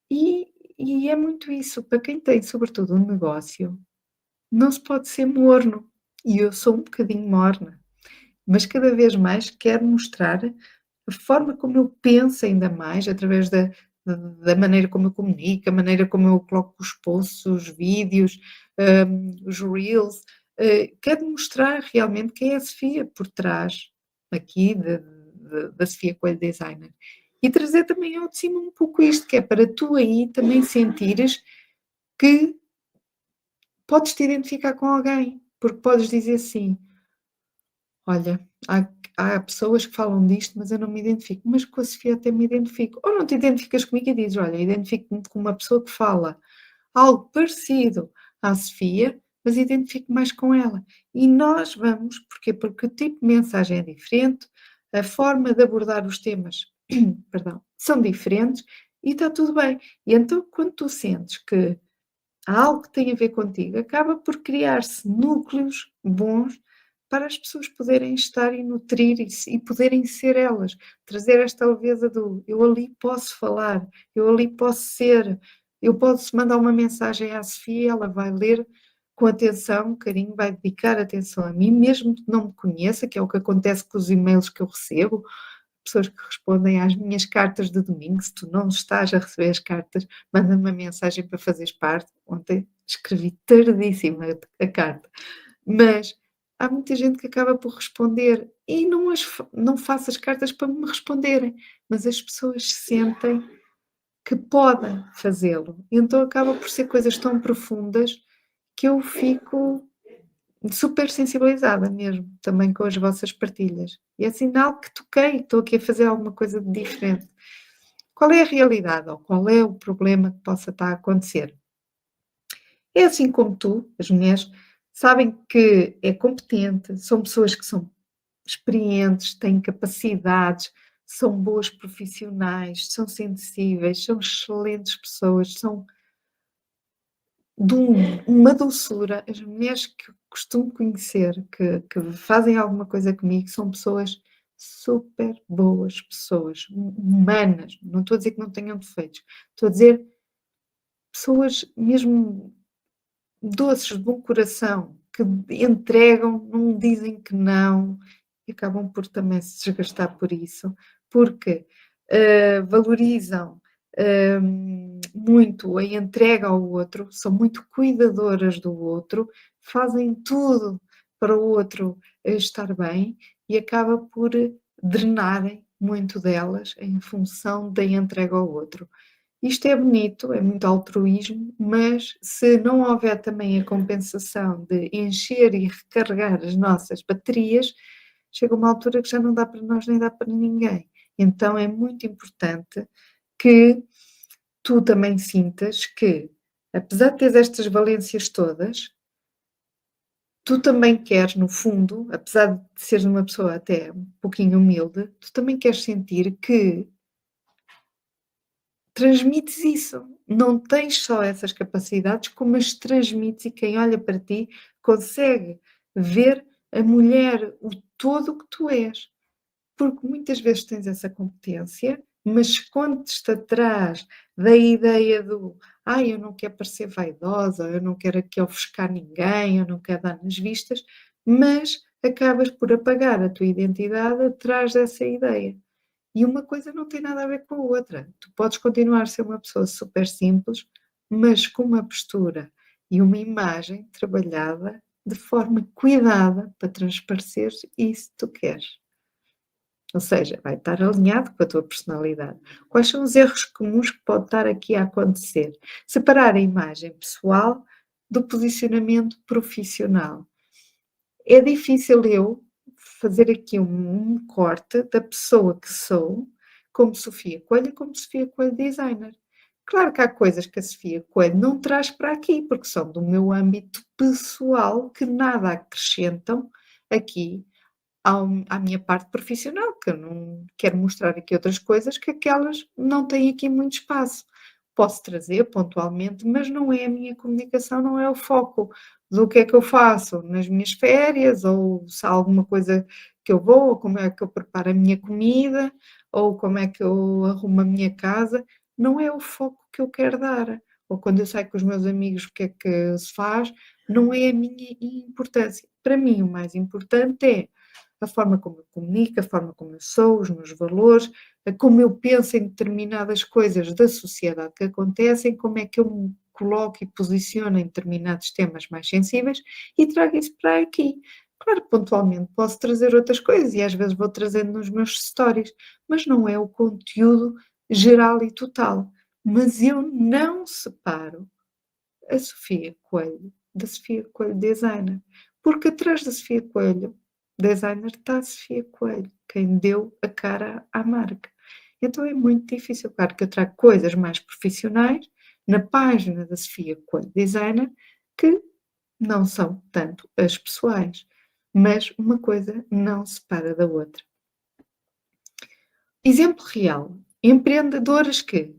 E e é muito isso, para quem tem sobretudo um negócio, não se pode ser morno, e eu sou um bocadinho morna, mas cada vez mais quero mostrar a forma como eu penso ainda mais através da maneira como eu comunico, a maneira como eu coloco os posts, os vídeos, os reels, quero mostrar realmente quem é a Sofia por trás aqui da Sofia Coelho Designer. E trazer também ao de cima um pouco isto, que é para tu aí também sentires que podes te identificar com alguém, porque podes dizer assim: "Olha, há pessoas que falam disto, mas eu não me identifico, mas com a Sofia até me identifico". Ou não te identificas comigo e dizes: "Olha, identifico-me com uma pessoa que fala algo parecido à Sofia, mas identifico mais com ela". E nós vamos porquê? Porque o tipo de mensagem é diferente, a forma de abordar os temas, perdão, são diferentes e está tudo bem. E então quando tu sentes que há algo que tem a ver contigo, acaba por criar-se núcleos bons para as pessoas poderem estar e nutrir e poderem ser elas, trazer esta leveza do eu ali posso falar, eu ali posso ser. Eu posso mandar uma mensagem à Sofia, ela vai ler com atenção, carinho, vai dedicar atenção a mim, mesmo que não me conheça, que é o que acontece com os e-mails que eu recebo, pessoas que respondem às minhas cartas de domingo. Se tu não estás a receber as cartas, manda-me uma mensagem para fazeres parte. Ontem escrevi tardíssima a carta, mas há muita gente que acaba por responder e não faço as cartas para me responderem, mas as pessoas sentem que podem fazê-lo. Então acaba por ser coisas tão profundas que eu fico super sensibilizada mesmo, também com as vossas partilhas. E é sinal que toquei, estou aqui a fazer alguma coisa de diferente. Qual é a realidade ou qual é o problema que possa estar a acontecer? É assim como tu, as mulheres, sabem que é competente, são pessoas que são experientes, têm capacidades, são boas profissionais, são sensíveis, são excelentes pessoas, são de uma doçura. As mulheres que eu costumo conhecer, que fazem alguma coisa comigo, são pessoas super boas pessoas, humanas. Não estou a dizer que não tenham defeitos, estou a dizer pessoas mesmo doces, de bom coração, que entregam, não dizem que não e acabam por também se desgastar por isso, porque, valorizam, muito a entrega ao outro, são muito cuidadoras do outro, fazem tudo para o outro, estar bem e acaba por drenarem muito delas em função da entrega ao outro. Isto é bonito, é muito altruísmo, mas se não houver também a compensação de encher e recarregar as nossas baterias, chega uma altura que já não dá para nós nem dá para ninguém. Então é muito importante que tu também sintas que, apesar de teres estas valências todas, tu também queres, no fundo, apesar de seres uma pessoa até um pouquinho humilde, tu também queres sentir que transmites isso. Não tens só essas capacidades, como as transmites e quem olha para ti consegue ver a mulher, o todo que tu és. Porque muitas vezes tens essa competência, mas escondes-te atrás da ideia do ai, eu não quero parecer vaidosa, eu não quero aqui ofuscar ninguém, eu não quero dar nas vistas, mas acabas por apagar a tua identidade atrás dessa ideia. E uma coisa não tem nada a ver com a outra. Tu podes continuar a ser uma pessoa super simples, mas com uma postura e uma imagem trabalhada de forma cuidada para transpareceres isso que tu queres. Ou seja, vai estar alinhado com a tua personalidade. Quais são os erros comuns que pode estar aqui a acontecer? Separar a imagem pessoal do posicionamento profissional. É difícil eu fazer aqui um corte da pessoa que sou, como Sofia Coelho e como Sofia Coelho designer. Claro que há coisas que a Sofia Coelho não traz para aqui, porque são do meu âmbito pessoal, que nada acrescentam aqui à minha parte profissional, que eu não quero mostrar aqui outras coisas que aquelas não têm aqui muito espaço. Posso trazer pontualmente, mas não é a minha comunicação, não é o foco do que é que eu faço nas minhas férias, ou se há alguma coisa que eu vou, ou como é que eu preparo a minha comida, ou como é que eu arrumo a minha casa, não é o foco que eu quero dar. Ou quando eu saio com os meus amigos, o que é que se faz, não é a minha importância. Para mim, o mais importante é a forma como eu comunico, a forma como eu sou, os meus valores, a como eu penso em determinadas coisas da sociedade que acontecem, como é que eu me coloco e posiciono em determinados temas mais sensíveis e trago isso para aqui. Claro, pontualmente posso trazer outras coisas e às vezes vou trazendo nos meus stories, mas não é o conteúdo geral e total. Mas eu não separo a Sofia Coelho da Sofia Coelho Designer, porque atrás da Sofia Coelho Designer está a Sofia Coelho, quem deu a cara à marca. Então é muito difícil, claro que eu trago coisas mais profissionais na página da Sofia Coelho Designer que não são tanto as pessoais, mas uma coisa não separa da outra. Exemplo real, empreendedoras que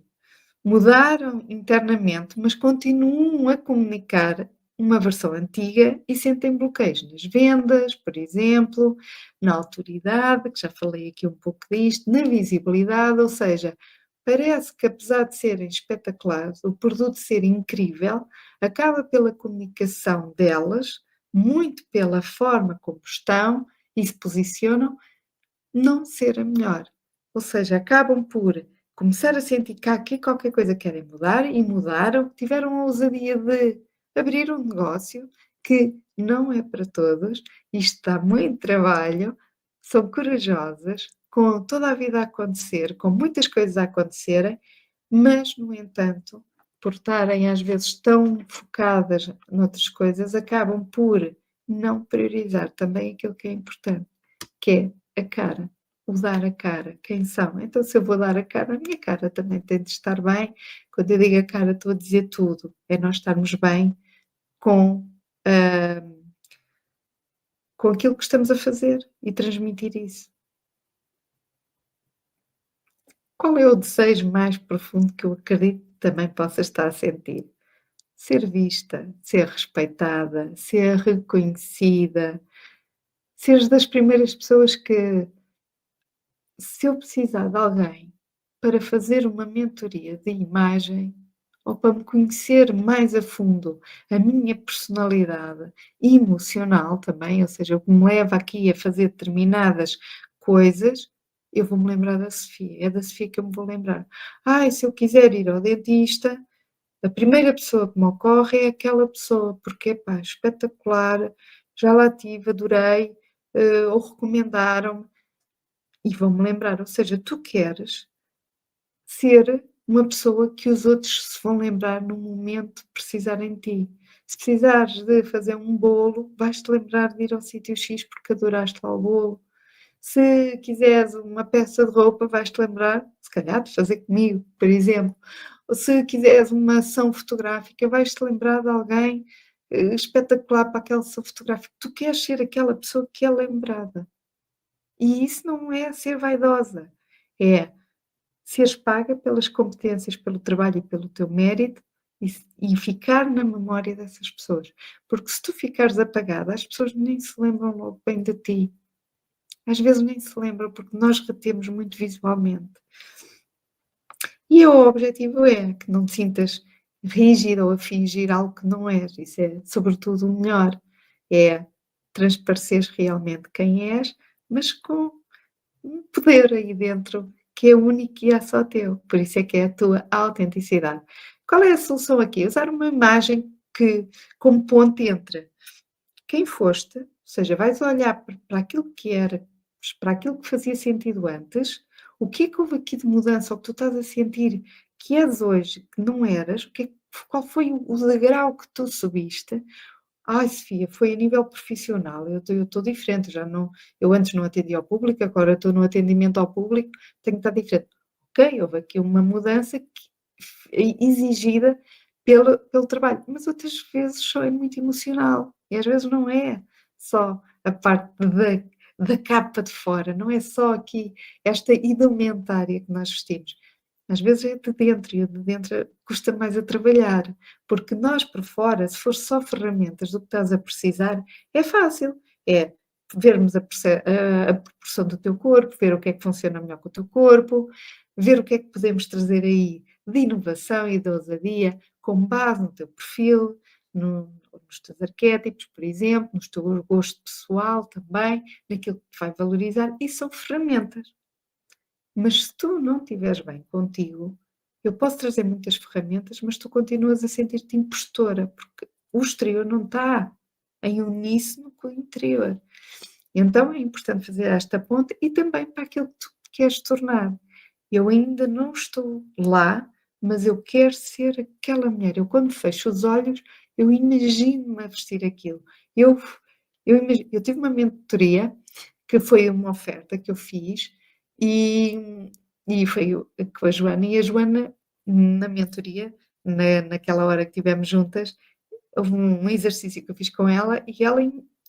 mudaram internamente, mas continuam a comunicar uma versão antiga e sentem bloqueios nas vendas, por exemplo, na autoridade, que já falei aqui um pouco disto, na visibilidade, ou seja, parece que apesar de serem espetaculares, o produto ser incrível, acaba pela comunicação delas, muito pela forma como estão e se posicionam, não ser a melhor. Ou seja, acabam por começar a sentir que há aqui qualquer coisa que querem mudar e mudaram, tiveram a ousadia de abrir um negócio que não é para todos, isto dá muito trabalho, são corajosas, com toda a vida a acontecer, com muitas coisas a acontecerem, mas, no entanto, por estarem às vezes tão focadas noutras coisas, acabam por não priorizar também aquilo que é importante, que é a cara, o dar a cara, quem são. Então, se eu vou dar a cara, a minha cara também tem de estar bem. Quando eu digo a cara, estou a dizer tudo. É nós estarmos bem com, com aquilo que estamos a fazer e transmitir isso. Qual é o desejo mais profundo que eu acredito que também possa estar a sentir? Ser vista, ser respeitada, ser reconhecida, seres das primeiras pessoas que, se eu precisar de alguém para fazer uma mentoria de imagem ou para me conhecer mais a fundo a minha personalidade emocional também, ou seja, o que me leva aqui a fazer determinadas coisas, eu vou-me lembrar da Sofia, é da Sofia que eu me vou lembrar. Ai, se eu quiser ir ao dentista, a primeira pessoa que me ocorre é aquela pessoa, porque, epá, espetacular, já lá tive, adorei, ou recomendaram-me, e vão-me lembrar. Ou seja, tu queres ser uma pessoa que os outros se vão lembrar no momento de precisarem de ti. Se precisares de fazer um bolo, vais-te lembrar de ir ao sítio X porque adoraste lá o bolo. Se quiseres uma peça de roupa, vais-te lembrar, se calhar, de fazer comigo, por exemplo. Ou se quiseres uma ação fotográfica, vais-te lembrar de alguém espetacular para aquela ação fotográfica. Tu queres ser aquela pessoa que é lembrada. E isso não é ser vaidosa, é seres paga pelas competências, pelo trabalho e pelo teu mérito e ficar na memória dessas pessoas. Porque se tu ficares apagada, as pessoas nem se lembram logo bem de ti. Às vezes nem se lembram porque nós retemos muito visualmente. E o objetivo é que não te sintas rígida ou a fingir algo que não és. Isso é, sobretudo, o melhor. É transpareceres realmente quem és, mas com um poder aí dentro que é único e é só teu. Por isso é que é a tua autenticidade. Qual é a solução aqui? Usar uma imagem que, como ponte entre quem foste, ou seja, vais olhar para aquilo que era, para aquilo que fazia sentido antes, o que é que houve aqui de mudança, ou que tu estás a sentir que és hoje, que não eras, qual foi o degrau que tu subiste. Ai, Sofia, foi a nível profissional, eu estou diferente, já não, eu antes não atendia ao público, agora estou no atendimento ao público, tenho que estar diferente. Ok, houve aqui uma mudança exigida pelo trabalho, mas outras vezes só é muito emocional, e às vezes não é só a parte da capa de fora, não é só aqui esta indumentária que nós vestimos. Às vezes é de dentro, e de dentro custa mais a trabalhar, porque nós por fora, se for só ferramentas do que estás a precisar, é fácil. É vermos a proporção do teu corpo, ver o que é que funciona melhor com o teu corpo, ver o que é que podemos trazer aí de inovação e de ousadia com base no teu perfil, nos teus arquétipos, por exemplo, no teu gosto pessoal também, naquilo que te vai valorizar, e são ferramentas. Mas se tu não estiveres bem contigo, eu posso trazer muitas ferramentas, mas tu continuas a sentir-te impostora, porque o exterior não está em uníssono com o interior. Então é importante fazer esta ponte e também para aquilo que tu queres tornar. Eu ainda não estou lá, mas eu quero ser aquela mulher. Eu, quando fecho os olhos, eu imagino-me a vestir aquilo. Eu tive uma mentoria que foi uma oferta que eu fiz e, e foi com a Joana. E a Joana, na mentoria, naquela hora que estivemos juntas, houve um exercício que eu fiz com ela e ela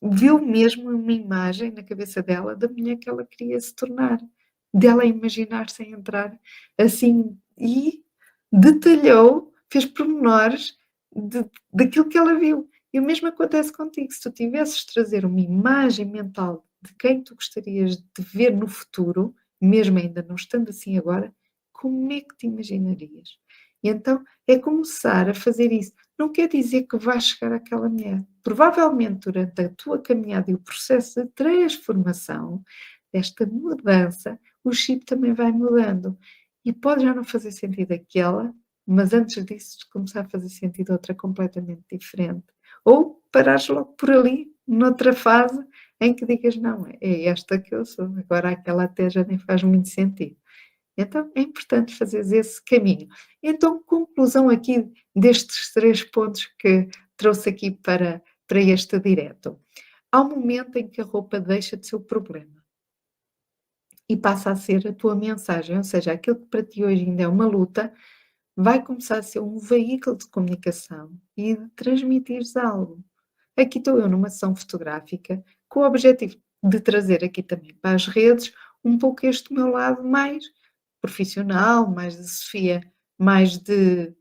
viu mesmo uma imagem na cabeça dela da mulher que ela queria se tornar, dela imaginar-se a entrar assim e detalhou, fez pormenores daquilo que ela viu. E o mesmo acontece contigo, se tu tivesses de trazer uma imagem mental de quem tu gostarias de ver no futuro, mesmo ainda não estando assim agora, como é que te imaginarias? E então é começar a fazer isso. Não quer dizer que vais chegar àquela mulher. Provavelmente durante a tua caminhada e o processo de transformação, desta mudança, o chip também vai mudando. E pode já não fazer sentido aquela, mas antes disso começar a fazer sentido outra completamente diferente. Ou parares logo por ali, noutra fase, em que digas, não, é esta que eu sou, agora aquela até já nem faz muito sentido. Então é importante fazeres esse caminho. Então, conclusão aqui destes 3 pontos que trouxe aqui para este direto. Há um momento em que a roupa deixa de ser o problema e passa a ser a tua mensagem, ou seja, aquilo que para ti hoje ainda é uma luta, vai começar a ser um veículo de comunicação e de transmitires algo. Aqui estou eu numa sessão fotográfica com o objetivo de trazer aqui também para as redes um pouco este meu lado mais profissional, mais de Sofia, mais de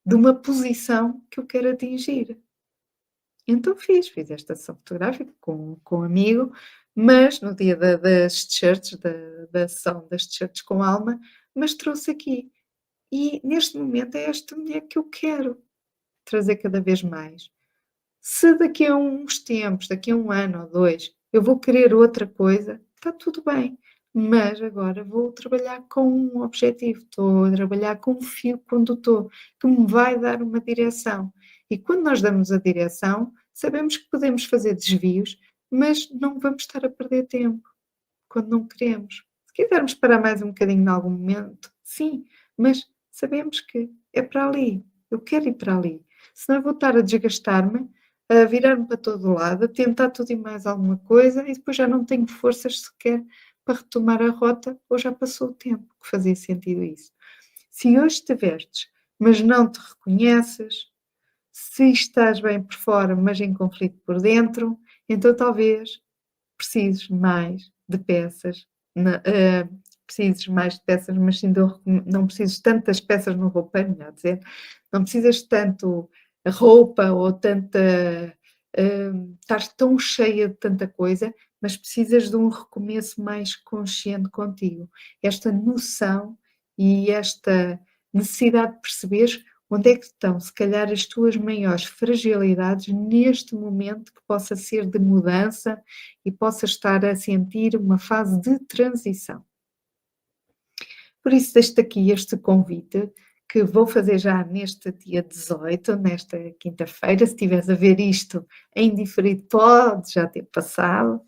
uma posição que eu quero atingir. Então fiz esta sessão fotográfica com um amigo, mas no dia das t-shirts, da sessão das t-shirts com alma, mas trouxe aqui. E neste momento é esta mulher que eu quero trazer cada vez mais. Se daqui a uns tempos, daqui a 1 ano ou 2, eu vou querer outra coisa, está tudo bem, mas agora vou trabalhar com um objetivo, estou a trabalhar com um fio condutor que me vai dar uma direção. E quando nós damos a direção, sabemos que podemos fazer desvios, mas não vamos estar a perder tempo quando não queremos. Se quisermos parar mais um bocadinho em algum momento, sim, mas sabemos que é para ali, eu quero ir para ali. Senão eu vou estar a desgastar-me, a virar-me para todo lado, a tentar tudo e mais alguma coisa e depois já não tenho forças sequer para retomar a rota ou já passou o tempo que fazia sentido isso. Se hoje te vestes, mas não te reconheces, se estás bem por fora, mas em conflito por dentro, então talvez precises mais de peças, precises mais de peças, mas sim não precisas tantas peças no roupeiro, melhor dizer, não precisas tanto roupa ou tanta, estar tão cheia de tanta coisa, mas precisas de um recomeço mais consciente contigo. Esta noção e esta necessidade de perceberes onde é que estão, se calhar, as tuas maiores fragilidades neste momento que possa ser de mudança e possa estar a sentir uma fase de transição. Por isso, deixo-te aqui este convite que vou fazer já neste dia 18, nesta quinta-feira. Se estiveres a ver isto em diferido, pode já ter passado,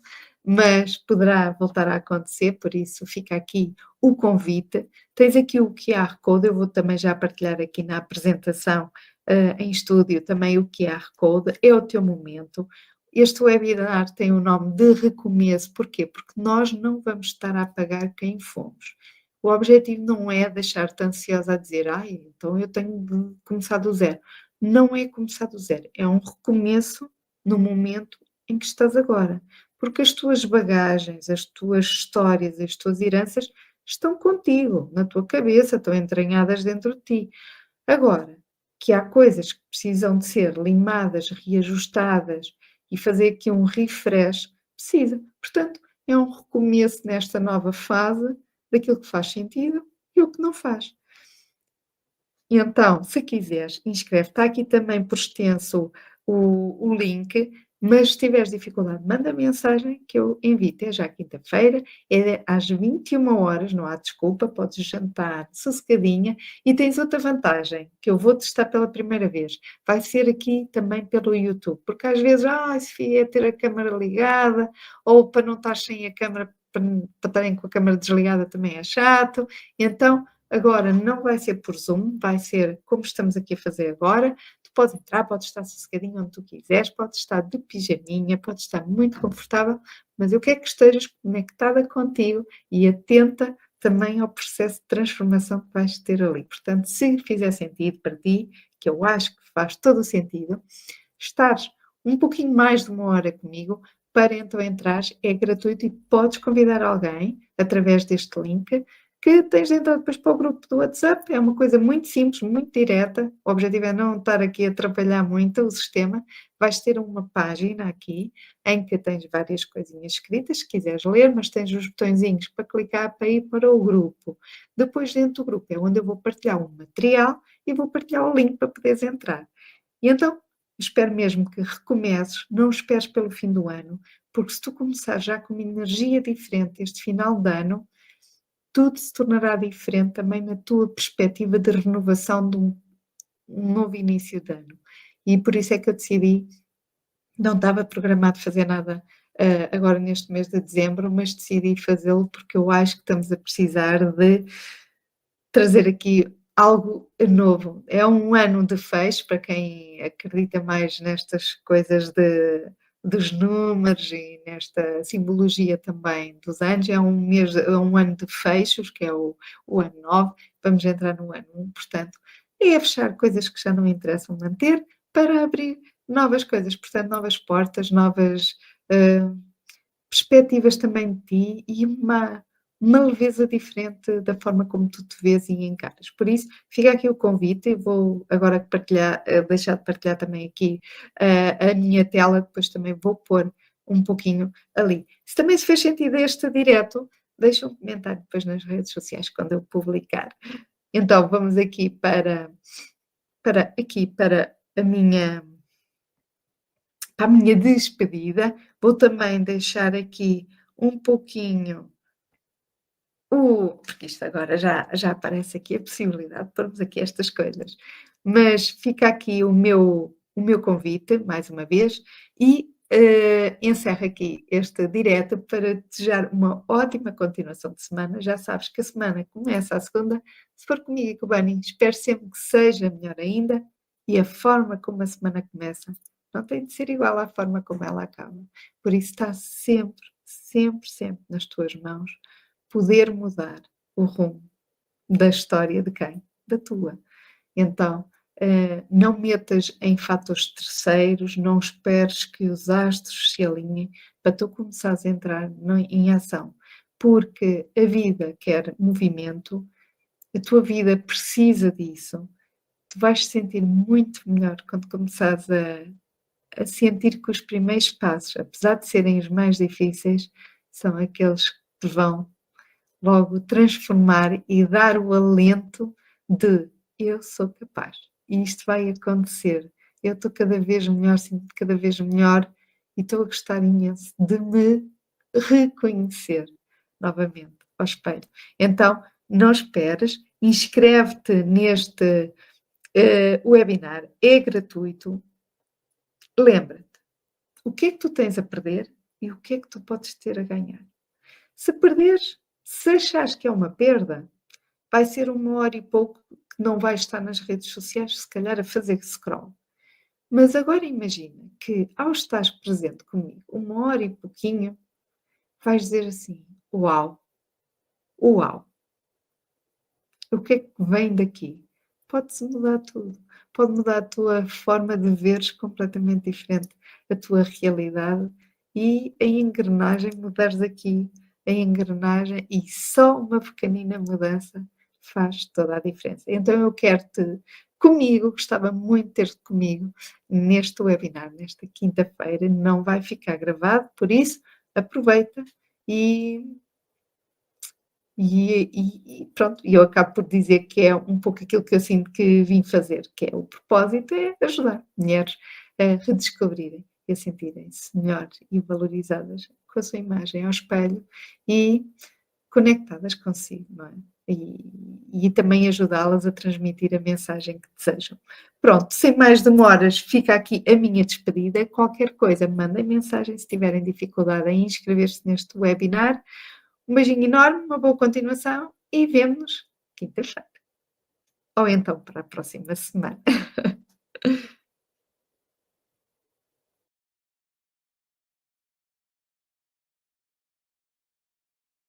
mas poderá voltar a acontecer, por isso fica aqui o convite. Tens aqui o QR Code, eu vou também já partilhar aqui na apresentação em estúdio também o QR Code, é o teu momento. Este webinar tem o nome de recomeço, porquê? Porque nós não vamos estar a apagar quem fomos. O objetivo não é deixar-te ansiosa a dizer, então eu tenho de começar do zero. Não é começar do zero, é um recomeço no momento em que estás agora. Porque as tuas bagagens, as tuas histórias, as tuas heranças estão contigo, na tua cabeça, estão entranhadas dentro de ti. Agora, que há coisas que precisam de ser limadas, reajustadas e fazer aqui um refresh, precisa. Portanto, é um recomeço nesta nova fase daquilo que faz sentido e o que não faz. E então, se quiseres, inscreve. Está aqui também por extenso o link, mas se tiveres dificuldade, manda mensagem que eu envio até já quinta-feira, é às 21 horas, não há desculpa, podes jantar sossegadinha e tens outra vantagem, que eu vou testar pela primeira vez, vai ser aqui também pelo YouTube, porque às vezes, Sofia, é ter a câmara ligada, ou para não estar sem a câmara, para estarem com a câmara desligada também é chato, então agora não vai ser por Zoom, vai ser como estamos aqui a fazer agora. Tu podes entrar, podes estar sossegadinho onde tu quiseres, podes estar de pijaminha, podes estar muito confortável, mas eu quero que estejas conectada contigo e atenta também ao processo de transformação que vais ter ali. Portanto, se fizer sentido para ti, que eu acho que faz todo o sentido, estares um pouquinho mais de 1 hora comigo, para então entrares, é gratuito e podes convidar alguém através deste link que tens de entrar depois para o grupo do WhatsApp, é uma coisa muito simples, muito direta, o objetivo é não estar aqui a atrapalhar muito o sistema, vais ter uma página aqui, em que tens várias coisinhas escritas, se quiseres ler, mas tens os botõezinhos para clicar para ir para o grupo. Depois dentro do grupo é onde eu vou partilhar o material e vou partilhar o link para poderes entrar. E então, espero mesmo que recomeces, não esperes pelo fim do ano, porque se tu começares já com uma energia diferente este final de ano, tudo se tornará diferente também na tua perspectiva de renovação de um novo início de ano. E por isso é que eu decidi, não estava programado fazer nada agora neste mês de dezembro, mas decidi fazê-lo porque eu acho que estamos a precisar de trazer aqui algo novo. É um ano de fecho, para quem acredita mais nestas coisas dos números e nesta simbologia também dos anos, é um ano de fechos, que é o ano 9, vamos entrar no ano 1, portanto, é fechar coisas que já não interessam manter para abrir novas coisas, portanto, novas portas, novas perspectivas também de ti e uma leveza diferente da forma como tu te vês e encaras. Por isso, fica aqui o convite e vou agora partilhar, deixar de partilhar também aqui a minha tela, depois também vou pôr um pouquinho ali. Se também se fez sentido este direto, deixa um comentário depois nas redes sociais quando eu publicar. Então, vamos aqui para a minha despedida. Vou também deixar aqui um pouquinho porque isto agora já aparece aqui a possibilidade de pormos aqui estas coisas, mas fica aqui o meu convite, mais uma vez, e encerro aqui este direto para desejar uma ótima continuação de semana. Já sabes que a semana começa à segunda, se for comigo e com o Bani, espero sempre que seja melhor ainda, e a forma como a semana começa não tem de ser igual à forma como ela acaba. Por isso está sempre, sempre, sempre nas tuas mãos poder mudar o rumo da história de quem? Da tua. Então, não metas em fatores terceiros, não esperes que os astros se alinhem para tu começares a entrar em ação, porque a vida quer movimento, a tua vida precisa disso. Tu vais te sentir muito melhor quando começares a sentir que os primeiros passos, apesar de serem os mais difíceis, são aqueles que te vão logo transformar e dar o alento de eu sou capaz e isto vai acontecer. Eu estou cada vez melhor, sinto-me cada vez melhor e estou a gostar imenso de me reconhecer novamente ao espelho. Então, não esperes, inscreve-te neste webinar, é gratuito. Lembra-te, o que é que tu tens a perder e o que é que tu podes ter a ganhar. Se perderes, se achares que é uma perda, vai ser 1 hora e pouco que não vais estar nas redes sociais, se calhar a fazer scroll. Mas agora imagina que ao estares presente comigo 1 hora e pouquinho, vais dizer assim, uau, uau, o que é que vem daqui? Pode-se mudar tudo. Pode mudar a tua forma de veres completamente diferente, a tua realidade e a engrenagem, mudares aqui a engrenagem e só uma pequenina mudança faz toda a diferença. Então eu quero-te comigo, gostava muito de ter-te comigo neste webinar, nesta quinta-feira, não vai ficar gravado, por isso aproveita e pronto, eu acabo por dizer que é um pouco aquilo que eu sinto que vim fazer, que é o propósito, é ajudar mulheres a redescobrirem e a sentirem-se melhores e valorizadas com a sua imagem ao espelho e conectadas consigo, não é? E também ajudá-las a transmitir a mensagem que desejam. Pronto, sem mais demoras, fica aqui a minha despedida. Qualquer coisa, mandem mensagem se tiverem dificuldade em inscrever-se neste webinar. Um beijinho enorme, uma boa continuação e vemo-nos quinta-feira. Ou então para a próxima semana.